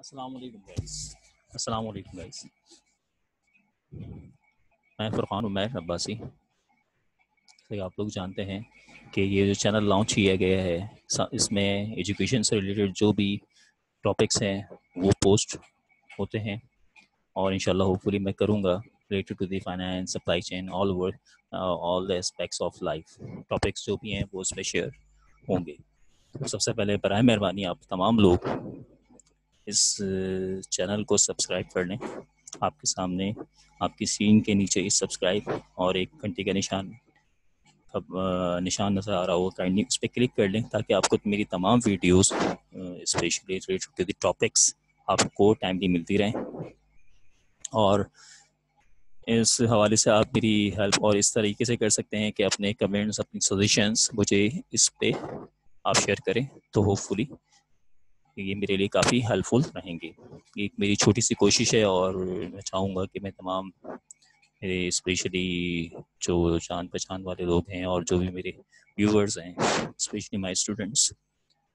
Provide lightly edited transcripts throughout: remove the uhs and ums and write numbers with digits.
السلام علیکم گائز. میں فرقان عمیر عباسی. آپ لوگ جانتے ہیں کہ یہ جو چینل لانچ کیا گیا ہے اس میں ایجوکیشن سے ریلیٹڈ جو بھی ٹاپکس ہیں وہ پوسٹ ہوتے ہیں، اور انشاءاللہ ہوپ فلی میں کروں گا related to the finance, supply chain, all the aspects of life. Topics جو بھی ہیں وہ اس پہ شیئر ہوں گے. سب سے پہلے برائے مہربانی آپ تمام لوگ اس چینل کو سبسکرائب کر لیں. آپ کے سامنے آپ کی اسکرین کے نیچے اس سبسکرائب اور ایک گھنٹی کا نشان نظر آ رہا ہوگا، کائنڈلی اس پہ کلک کر لیں تاکہ آپ کو میری تمام videos specially related to the topics آپ کو ٹائملی ملتی رہیں. اور اس حوالے سے آپ میری ہیلپ اور اس طریقے سے کر سکتے ہیں کہ اپنے کمنٹس، اپنی سجیشنس مجھے اس پہ آپ شیئر کریں، تو ہوپ فلی یہ میرے لیے کافی ہیلپ فل رہیں گے. ایک میری چھوٹی سی کوشش ہے، اور میں چاہوں گا کہ میں تمام میرے اسپیشلی جو جان پہچان والے لوگ ہیں اور جو بھی میرے ویورز ہیں، اسپیشلی مائی اسٹوڈنٹس،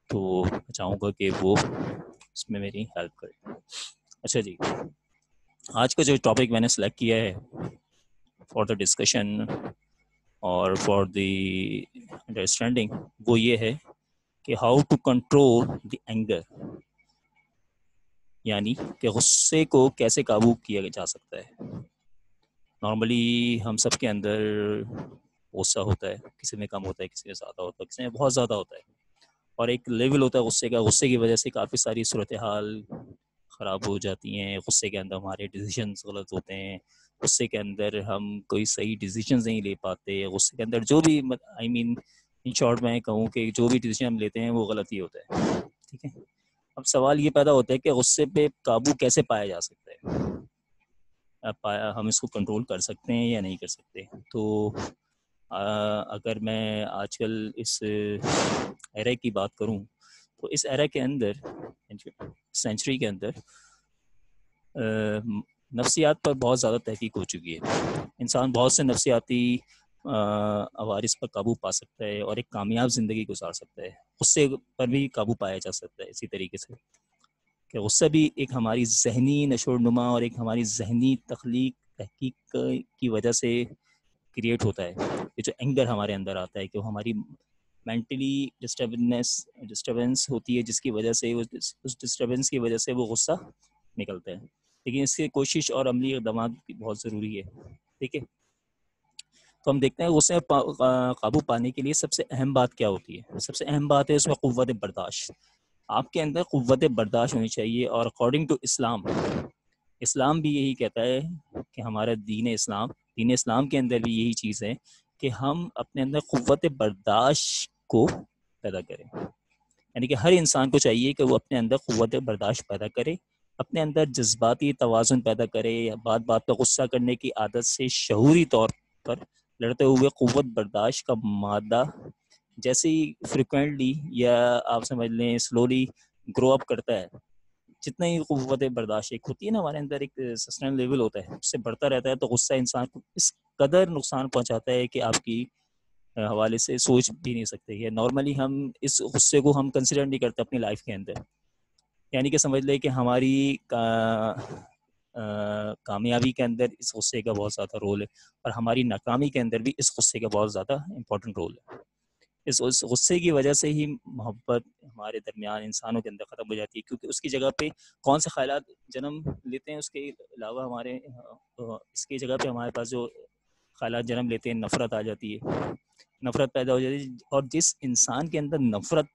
تو میں چاہوں گا کہ وہ اس میں میری ہیلپ کریں. اچھا جی، آج کا جو ٹاپک میں نے سلیکٹ کیا ہے فار دا ڈسکشن اور فار دی انڈرسٹینڈنگ، وہ یہ ہے کہ how to control the anger, یعنی کہ غصے کو کیسے قابو کیا جا سکتا ہے. نارملی ہم سب کے اندر غصہ ہوتا ہے، کسی میں کم ہوتا ہے، کسی میں زیادہ ہوتا ہے، کسی میں بہت زیادہ ہوتا ہے، اور ایک لیول ہوتا ہے غصے کا. غصے کی وجہ سے کافی ساری صورتحال خراب ہو جاتی ہیں. غصے کے اندر ہمارے ڈیسیشنز غلط ہوتے ہیں. غصے کے اندر ہم کوئی صحیح ڈیسیشنز نہیں لے پاتے. غصے کے اندر جو بھی ان شارٹ میں کہوں کہ جو بھی ڈیسیشن ہم لیتے ہیں وہ غلط ہی ہوتا ہے. ٹھیک ہے، اب سوال یہ پیدا ہوتا ہے کہ غصے پہ قابو کیسے پایا جا سکتا ہے، ہم اس کو کنٹرول کر سکتے ہیں یا نہیں کر سکتے. تو اگر میں آج کل اس ایرے کی بات کروں تو اس ایرے کے اندر، سینچری کے اندر، نفسیات پر بہت زیادہ تحقیق ہو چکی ہے. انسان بہت سے نفسیاتی عوارض پر قابو پا سکتا ہے اور ایک کامیاب زندگی گزار سکتا ہے. غصے پر بھی قابو پایا جا سکتا ہے اسی طریقے سے کہ غصہ بھی ایک ہماری ذہنی نشو و نما اور ایک ہماری ذہنی تحقیق کی وجہ سے کریٹ ہوتا ہے. یہ جو اینگر ہمارے اندر آتا ہے کہ وہ ہماری مینٹلی ڈسٹربنس ہوتی ہے، جس کی وجہ سے اس ڈسٹربنس کی وجہ سے وہ غصہ نکلتا ہے. لیکن اس کی کوشش اور عملی اقدامات بہت ضروری ہے. ٹھیک ہے، تو ہم دیکھتے ہیں غصے میں قابو پانے کے لیے سب سے اہم بات کیا ہوتی ہے. سب سے اہم بات ہے اس میں قوت برداشت. آپ کے اندر قوت برداشت ہونی چاہیے، اور اکارڈنگ ٹو اسلام بھی یہی کہتا ہے کہ ہمارا دین اسلام کے اندر بھی یہی چیز ہے کہ ہم اپنے اندر قوت برداشت کو پیدا کریں. یعنی کہ ہر انسان کو چاہیے کہ وہ اپنے اندر قوت برداشت پیدا کرے، اپنے اندر جذباتی توازن پیدا کرے، بات بات پہ غصہ کرنے کی عادت سے شعوری طور پر لڑتے ہوئے قوت برداشت کا مادہ جیسے ہی فریکوینٹلی یا آپ سمجھ لیں سلولی گرو اپ کرتا ہے، جتنا ہی قوت برداشت ایک ہوتی ہے نا ہمارے اندر، ایک سسٹین لیول ہوتا ہے، اس سے بڑھتا رہتا ہے، تو غصہ انسان کو اس قدر نقصان پہنچاتا ہے کہ آپ کی حوالے سے سوچ بھی نہیں سکتے. یا نارملی ہم اس غصے کو ہم کنسیڈر نہیں کرتے اپنی لائف کے اندر. یعنی کہ سمجھ لیں کہ ہماری کامیابی کے اندر اس غصے کا بہت زیادہ رول ہے، اور ہماری ناکامی کے اندر بھی اس غصے کا بہت زیادہ امپورٹنٹ رول ہے. اس غصے کی وجہ سے ہی محبت ہمارے درمیان انسانوں کے اندر ختم ہو جاتی ہے، کیونکہ اس کی جگہ پہ کون سے خیالات جنم لیتے ہیں. اس کے علاوہ اس کی جگہ پہ ہمارے پاس جو خیالات جنم لیتے ہیں، نفرت آ جاتی ہے، نفرت پیدا ہو جاتی ہے. اور جس انسان کے اندر نفرت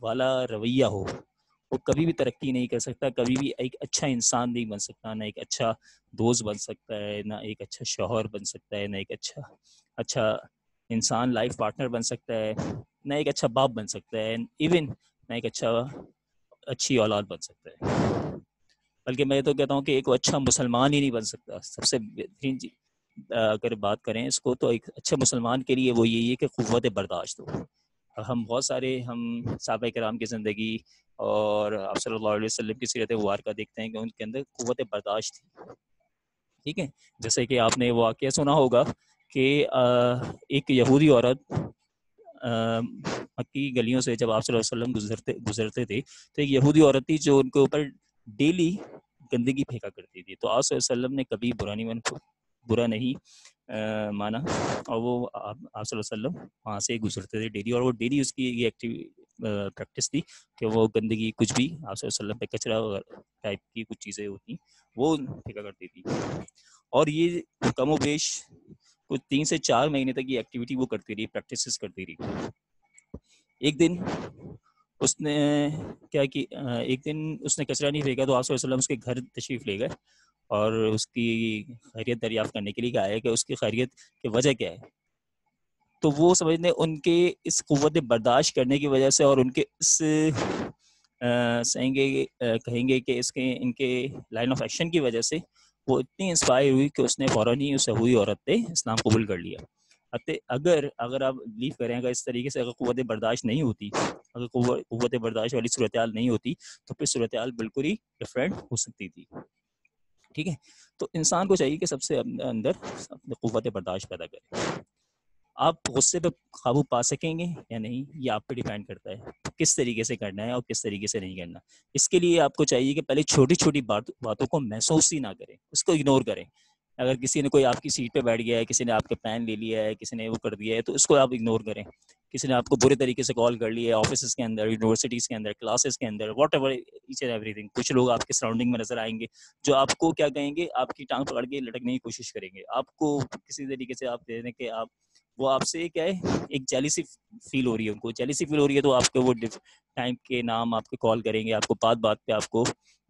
والا رویہ ہو وہ کبھی بھی ترقی نہیں کر سکتا، کبھی بھی ایک اچھا انسان نہیں بن سکتا، نہ ایک اچھا دوست بن سکتا ہے، نہ ایک اچھا شوہر بن سکتا ہے، نہ ایک اچھا انسان لائف پارٹنر بن سکتا ہے، نہ ایک اچھا باپ بن سکتا ہے، ایون نہ ایک اچھی اولاد بن سکتا ہے. بلکہ میں تو کہتا ہوں کہ ایک اچھا مسلمان ہی نہیں بن سکتا. سب سے بہترین اگر بات کریں اس کو، تو ایک اچھے مسلمان کے لیے وہ یہی ہے کہ قوت برداشت ہو. ہم بہت سارے صحابہ کرام کی زندگی اور آپ صلی اللہ علیہ وسلم کی سیرت مبارکہ دیکھتے ہیں کہ ان کے اندر قوت برداشت تھی. ٹھیک ہے، جیسے کہ آپ نے واقعہ سنا ہوگا کہ ایک یہودی عورت مکی گلیوں سے جب آپ صلی اللہ علیہ وسلم گزرتے تھے، تو ایک یہودی عورت تھی جو ان کے اوپر ڈیلی گندگی پھینکا کرتی تھی. تو آپ صلی اللہ علیہ وسلم نے کبھی برا نہیں مانا, اور وہ آپ صلی اللہ علیہ وسلم وہاں سے گزرتے تھے ڈیلی, اور وہ ڈیلی اس کی یہ پریکٹس تھی کہ وہ گندگی کچھ بھی آپ صلی اللہ علیہ وسلم پہ کچرا ٹائپ کی کچھ چیزیں ہوتی وہ پھینکا کرتی تھی. اور یہ کم و بیش کچھ 3 سے 4 مہینے تک یہ ایکٹیویٹی وہ کرتی رہی, پریکٹسز کرتی رہی. ایک دن اس نے کیا کی, ایک دن اس نے کچرا نہیں پھینکا تو آپ صلی اللہ علیہ وسلم اس کے گھر تشریف لے گئے اور اس کی خیریت دریافت کرنے کے لیے کہا ہے کہ اس کی خیریت کی وجہ کیا ہے. تو وہ سمجھنے ان کے اس قوت برداشت کرنے کی وجہ سے اور ان کے اس کہیں گے کہ اس کے ان کے لائن آف ایکشن کی وجہ سے وہ اتنی انسپائر ہوئی کہ اس نے فوراً ہی اسے ہوئی عورت نے اسلام قبول کر لیا. اگر آپ لیو کریں گا اس طریقے سے, اگر قوت برداشت نہیں ہوتی, اگر قوت برداشت والی صورتحال نہیں ہوتی تو پھر صورتحال بالکل ہی ڈفرینٹ ہو سکتی تھی. ٹھیک ہے, تو انسان کو چاہیے کہ سب سے اندر قوت برداشت پیدا کرے. آپ غصے پہ قابو پا سکیں گے یا نہیں یہ آپ پہ ڈیپینڈ کرتا ہے, کس طریقے سے کرنا ہے اور کس طریقے سے نہیں کرنا. اس کے لیے آپ کو چاہیے کہ پہلے چھوٹی چھوٹی باتوں کو محسوس ہی نہ کریں, اس کو اگنور کریں. اگر کسی نے کوئی آپ کی سیٹ پہ بیٹھ گیا ہے, کسی نے آپ کے پین لے لیا ہے, کسی نے وہ کر دیا ہے, تو اس کو آپ اگنور کریں. کسی نے آپ کو برے طریقے سے کال کر لیا ہے آفیسز کے اندر, یونیورسٹیز کے اندر, کلاسز کے اندر, whatever each and everything. کچھ لوگ آپ کے سراؤنڈنگ میں نظر آئیں گے جو آپ کو کیا کہیں گے, آپ کی ٹانگ پکڑ کے لٹکنے کی کوشش کریں گے, آپ کو کسی طریقے سے آپ دے دیں کہ وہ آپ سے کیا ہے ایک جیلیسی فیل ہو رہی ہے, ان کو جیلیسی فیل ہو رہی ہے, تو آپ کے وہ ٹائم کے نام آپ کے کال کریں گے, آپ کو بات پہ آپ کو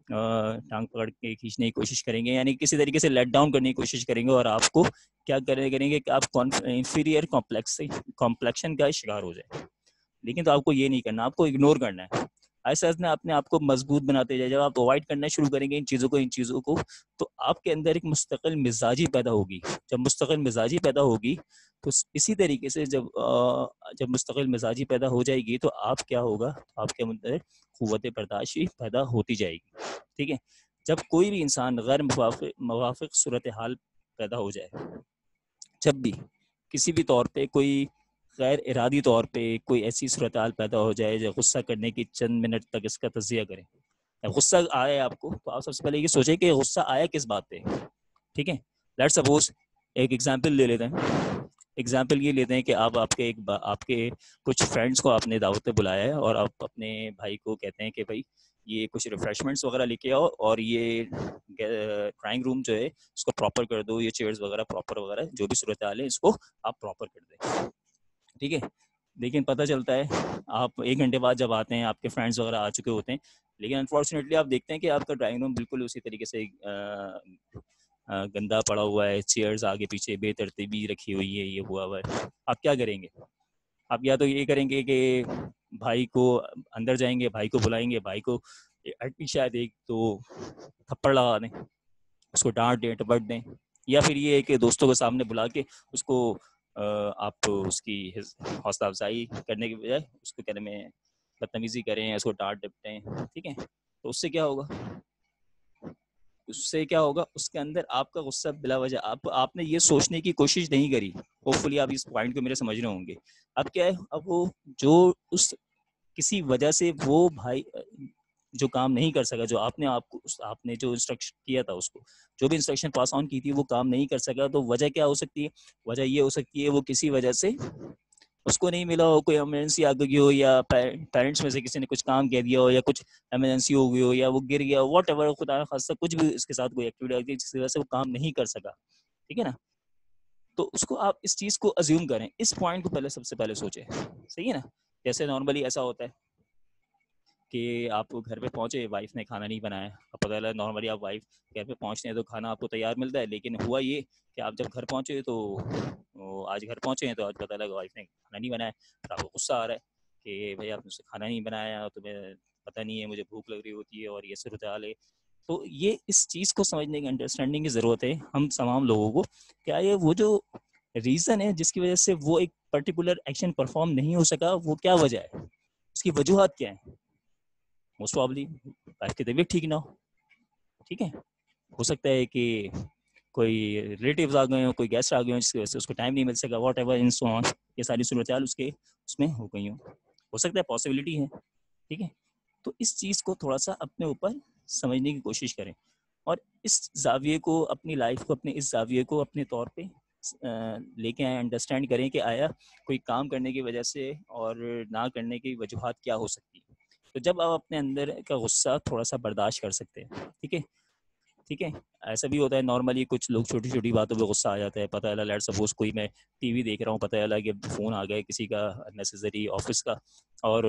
ٹانگ پکڑ کے کھینچنے کی کوشش کریں گے, یعنی کسی طریقے سے لیٹ ڈاؤن کرنے کی کوشش کریں گے, اور آپ کو کیا کریں گے کہ آپ انفیریئر کمپلیکشن کا شکار ہو جائے. لیکن تو آپ کو یہ نہیں کرنا, آپ کو اگنور کرنا ہے. ایسا اپنے آپ کو مضبوط بناتے جائے. جب آپ اوائڈ کرنا شروع کریں گے ان چیزوں کو تو آپ کے اندر ایک مستقل مزاجی پیدا ہوگی. جب مستقل مزاجی پیدا ہوگی تو اسی طریقے سے جب مستقل مزاجی پیدا ہو جائے گی تو آپ کیا ہوگا, آپ کے اندر قوت برداشت پیدا ہوتی جائے گی. ٹھیک ہے, جب کوئی بھی انسان غیر موافق صورتحال پیدا ہو جائے, جب بھی کسی بھی طور پہ کوئی غیر ارادی طور پہ کوئی ایسی صورتحال پیدا ہو جائے جو غصہ کرنے کی چند منٹ تک اس کا تجزیہ کریں. غصہ آئے آپ کو تو آپ سب سے پہلے یہ سوچیں کہ غصہ آیا کس بات پہ. ٹھیک ہے, لیٹ سپوز ایک ایگزامپل لے لیتے ہیں. ایگزامپل یہ لیتے ہیں کہ آپ کے کچھ فرینڈس کو آپ نے دعوت پہ بلایا ہے, اور آپ اپنے بھائی کو کہتے ہیں کہ بھائی یہ کچھ ریفریشمنٹس وغیرہ لے کے آؤ, اور یہ ڈرائنگ روم جو ہے اس کو پراپر کر دو, یہ چیئرز وغیرہ پراپر وغیرہ جو بھی صورتحال ہے اس کو آپ پراپر کر دیں. ٹھیک ہے, لیکن پتہ چلتا ہے آپ 1 گھنٹے بعد جب آتے ہیں, آپ کے فرینڈس وغیرہ آ چکے ہوتے ہیں, لیکن انفارچونیٹلی آپ دیکھتے ہیں کہ آپ کا ڈرائنگ روم بالکل اسی طریقے سے گندا پڑا ہوا ہے, چیئرز آگے پیچھے بے ترتیبی رکھی ہوئی ہے, یہ ہوا ہوا ہے. آپ کیا کریں گے؟ آپ یا تو یہ کریں گے کہ بھائی کو اندر جائیں گے, بھائی کو بلائیں گے, بھائی کو شاید ایک تو تھپڑ لگا دیں, اس کو ڈانٹ دیں, ٹپٹ دیں, یا پھر یہ ہے کہ دوستوں کے سامنے بلا کے اس کو آپ اس کی حوصلہ افزائی کرنے کے بجائے اس کو کہنے میں بدتمیزی کریں, اس کو ڈانٹ ڈپٹیں. ٹھیک ہے, تو اس سے کیا ہوگا, اس کے اندر آپ کا غصہ بلا وجہ آپ نے یہ سوچنے کی کوشش نہیں کری. ہوپ فلی آپ اس پوائنٹ کو میرے سمجھ رہے ہوں گے. اب کیا ہے, اب وہ جو اس کسی وجہ سے وہ بھائی جو کام نہیں کر سکا, جو آپ نے جو انسٹرکشن کیا تھا, اس کو جو بھی انسٹرکشن پاس آن کی تھی وہ کام نہیں کر سکا, تو وجہ کیا ہو سکتی ہے؟ وجہ یہ ہو سکتی ہے وہ کسی وجہ سے اس کو نہیں ملا ہو, کوئی ایمرجنسی آ گئی ہو, یا پیرنٹس میں سے کسی نے کچھ کام کہہ دیا ہو, یا کچھ ایمرجنسی ہو گئی ہو, یا وہ گر گیا, واٹ ایور, خدا خاصہ کچھ بھی اس کے ساتھ کوئی ایکٹیویٹی آ گئی جس کی وجہ سے وہ کام نہیں کر سکا. ٹھیک ہے نا, تو اس کو آپ اس چیز کو ازیوم کریں, اس پوائنٹ کو سب سے پہلے سوچیں. صحیح ہے نا. جیسے نارملی ایسا ہوتا ہے کہ آپ گھر پہ پہنچے, وائف نے کھانا نہیں بنایا, اب پتہ چلا نارملی آپ وائف گھر پہ پہنچتے ہیں تو کھانا آپ کو تیار ملتا ہے, لیکن ہوا یہ کہ آپ جب گھر پہنچے تو آج گھر پہنچے ہیں تو آج پتہ لگا وائف نے کھانا نہیں بنایا, پھر آپ کو غصہ آ رہا ہے کہ بھائی آپ نے کھانا نہیں بنایا, تمہیں پتہ نہیں ہے, مجھے بھوک لگ رہی ہوتی ہے, اور یہ صورتحال ہے. تو یہ اس چیز کو سمجھنے کی, انڈرسٹینڈنگ کی ضرورت ہے ہم تمام لوگوں کو. کیا یہ وہ جو ریزن ہے جس کی وجہ سے وہ ایک پرٹیکولر ایکشن پرفارم نہیں ہو سکا, وہ کیا وجہ ہے, اس کی وجوہات کیا ہیں؟ موسٹ پرابلی وائف کی طبیعت ٹھیک نہ ہو. ٹھیک ہے, ہو سکتا ہے کہ کوئی ریلیٹیوز آ گئے ہوں, کوئی گیسٹ آ گئے ہوں جس کی وجہ سے اس کو ٹائم نہیں مل سکا, واٹ ایور ان سو آن, یہ ساری صورتحال اس میں ہو گئی ہوں. ہو سکتا ہے, پاسبلٹی ہے. ٹھیک ہے, تو اس چیز کو تھوڑا سا اپنے اوپر سمجھنے کی کوشش کریں اور اس زاویے کو اپنی لائف کو اپنے اس زاویے کو اپنے طور پہ لے کے آئیں, انڈرسٹینڈ کریں کہ آیا کوئی کام کرنے کی وجہ سے اور نہ کرنے کی وجوہات کیا ہو سکتی ہیں. تو جب آپ اپنے اندر کا غصہ تھوڑا سا برداشت کر سکتے ہیں, ٹھیک ہے ٹھیک ہے, ایسا بھی ہوتا ہے نارملی کچھ لوگ چھوٹی چھوٹی باتوں پہ غصہ آ جاتا ہے. پتہ چلا لیٹ سپوز کوئی میں ٹی وی دیکھ رہا ہوں, پتہ چلا کہ فون آ گیا کسی کا نیسیسری آفس کا, اور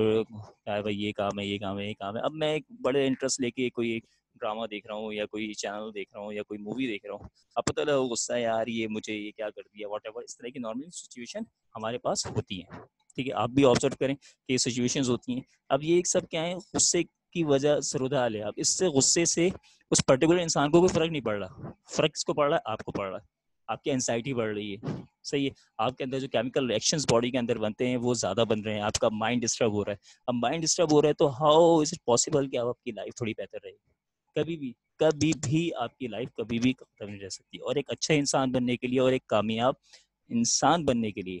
بھائی یہ کام ہے یہ کام ہے یہ کام ہے. اب میں ایک بڑے انٹرسٹ لے کے کوئی ڈرامہ دیکھ رہا ہوں یا کوئی چینل دیکھ رہا ہوں یا کوئی مووی دیکھ رہا ہوں, اب پتہ لگا غصہ ہے یار یہ مجھے یہ کیا کر دیا واٹ ایور. اس طرح کی نارمل سچویشن ہمارے پاس ہوتی ہیں, ٹھیک ہے, آپ بھی آبزرو کریں کہ یہ سچویشنز ہوتی ہیں. اب یہ سب کیا ہے, غصے کی وجہ صورتحال ہے. اب اس سے غصے سے اس پرٹیکولر انسان کو کوئی فرق نہیں پڑ رہا, فرق کس کو پڑ رہا ہے, آپ کو پڑ رہا ہے. آپ کی انزائٹی بڑھ رہی ہے, صحیح ہے, آپ کے اندر جو کیمیکل ریئیکشنز باڈی کے اندر بنتے ہیں وہ زیادہ بن رہے ہیں, آپ کا مائنڈ ڈسٹرب ہو رہا ہے. اب مائنڈ ڈسٹرب ہو رہا ہے تو ہاؤ از اٹ پاسبل کہ آپ کی لائف تھوڑی بہتر رہے گی؟ کبھی بھی آپ کی لائف کبھی بھی ختم نہیں رہ سکتی. اور ایک اچھا انسان بننے کے لیے اور ایک کامیاب انسان بننے کے لیے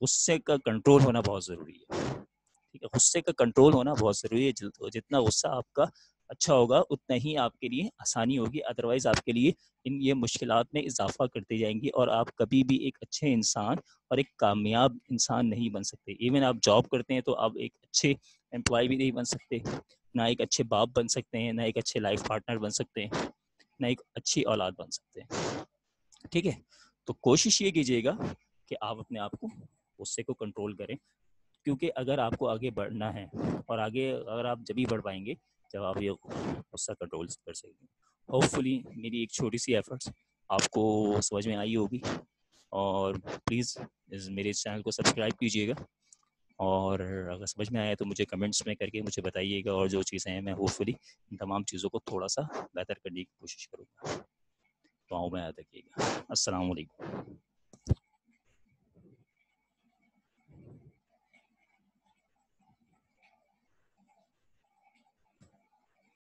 غصے کا کنٹرول ہونا بہت ضروری ہے, ٹھیک ہے, غصے کا کنٹرول ہونا بہت ضروری ہے. جتنا غصہ آپ کا اچھا ہوگا اتنا ہی آپ کے لیے آسانی ہوگی, ادروائز آپ کے لیے یہ مشکلات میں اضافہ کرتے جائیں گی اور آپ کبھی بھی ایک اچھے انسان اور ایک کامیاب انسان نہیں بن سکتے. ایون آپ جاب کرتے ہیں تو آپ ایک اچھے امپلائی بھی نہیں بن سکتے, نہ ایک اچھے باپ بن سکتے ہیں, نہ ایک اچھے لائف پارٹنر بن سکتے ہیں, نہ ایک اچھی اولاد بن سکتے ہیں, ٹھیک ہے. تو کوشش یہ کیجیے گا کہ آپ اپنے آپ کو غصے کو کنٹرول کریں, کیونکہ اگر آپ کو آگے بڑھنا ہے اور آگے اگر آپ جبھی بڑھ پائیں گے جب آپ یہ غصہ کنٹرول کر سکیں گے. ہوپ فلی میری ایک چھوٹی سی ایفرٹس آپ کو سمجھ میں آئی ہوگی, اور پلیز میرے اس چینل کو سبسکرائب کیجیے گا, اور اگر سمجھ میں آیا تو مجھے کمنٹس میں کر کے مجھے بتائیے گا, اور جو چیزیں ہیں میں ہوپ فلی ان تمام چیزوں کو تھوڑا سا بہتر کرنے کی کوشش کروں گا. دعاؤں میں یاد رکھیے گا. السلام علیکم.